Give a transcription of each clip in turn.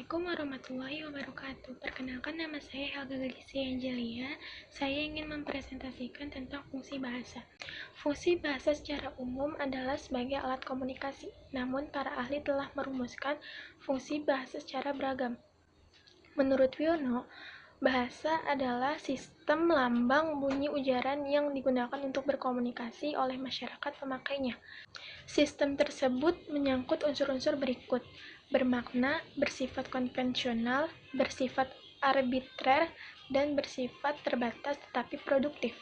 Assalamualaikum warahmatullahi wabarakatuh. Perkenalkan, nama saya Helga Gadisya Angelia. Saya ingin mempresentasikan tentang fungsi bahasa. Fungsi bahasa secara umum adalah sebagai alat komunikasi, namun para ahli telah merumuskan fungsi bahasa secara beragam. Menurut Wiono, bahasa adalah sistem lambang bunyi ujaran yang digunakan untuk berkomunikasi oleh masyarakat pemakainya. Sistem tersebut menyangkut unsur-unsur berikut: bermakna, bersifat konvensional, bersifat arbitrer, dan bersifat terbatas tetapi produktif.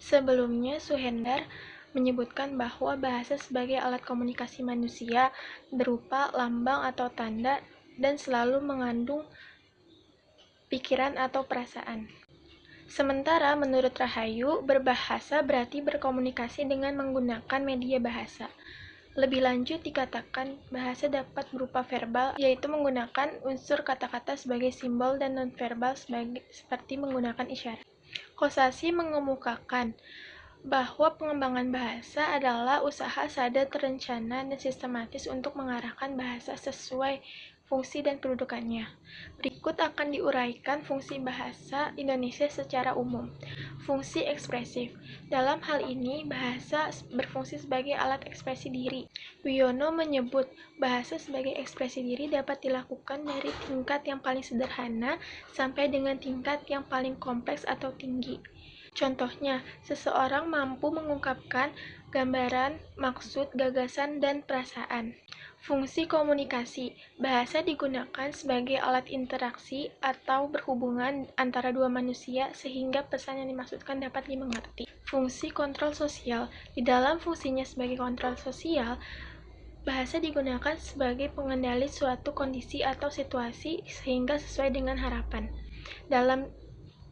Sebelumnya, Suhendar menyebutkan bahwa bahasa sebagai alat komunikasi manusia berupa lambang atau tanda dan selalu mengandung pikiran atau perasaan. Sementara menurut Rahayu, berbahasa berarti berkomunikasi dengan menggunakan media bahasa. Lebih lanjut dikatakan bahasa dapat berupa verbal, yaitu menggunakan unsur kata-kata sebagai simbol, dan nonverbal seperti menggunakan isyarat. Kosasi mengemukakan bahwa pengembangan bahasa adalah usaha sadar, terencana, dan sistematis untuk mengarahkan bahasa sesuai fungsi dan kedudukannya. Berikut akan diuraikan fungsi bahasa Indonesia secara umum. Fungsi ekspresif. Dalam hal ini, bahasa berfungsi sebagai alat ekspresi diri. Wiono menyebut bahasa sebagai ekspresi diri dapat dilakukan dari tingkat yang paling sederhana sampai dengan tingkat yang paling kompleks atau tinggi. Contohnya, seseorang mampu mengungkapkan gambaran, maksud, gagasan, dan perasaan. Fungsi komunikasi. Bahasa digunakan sebagai alat interaksi atau berhubungan antara dua manusia sehingga pesan yang dimaksudkan dapat dimengerti. Fungsi kontrol sosial. Di dalam fungsinya sebagai kontrol sosial, bahasa digunakan sebagai pengendali suatu kondisi atau situasi sehingga sesuai dengan harapan. Dalam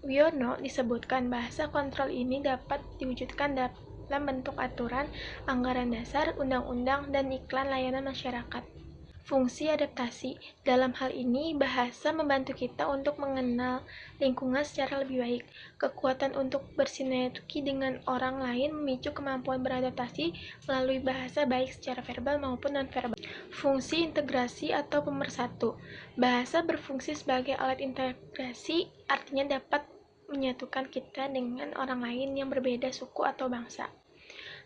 Wiono disebutkan bahasa kontrol ini dapat diwujudkan dalam bentuk aturan, anggaran dasar, undang-undang, dan iklan layanan masyarakat. Fungsi adaptasi. Dalam hal ini, bahasa membantu kita untuk mengenal lingkungan secara lebih baik. Kekuatan untuk bersinergi dengan orang lain memicu kemampuan beradaptasi melalui bahasa baik secara verbal maupun non-verbal. Fungsi integrasi atau pemersatu. Bahasa berfungsi sebagai alat integrasi, artinya dapat menyatukan kita dengan orang lain yang berbeda suku atau bangsa.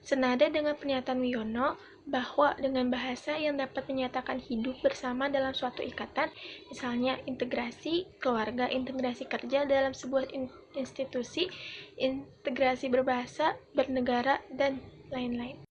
Senada dengan pernyataan Wiono bahwa dengan bahasa yang dapat menyatakan hidup bersama dalam suatu ikatan, misalnya integrasi keluarga, integrasi kerja dalam sebuah institusi, integrasi berbahasa, bernegara, dan lain-lain.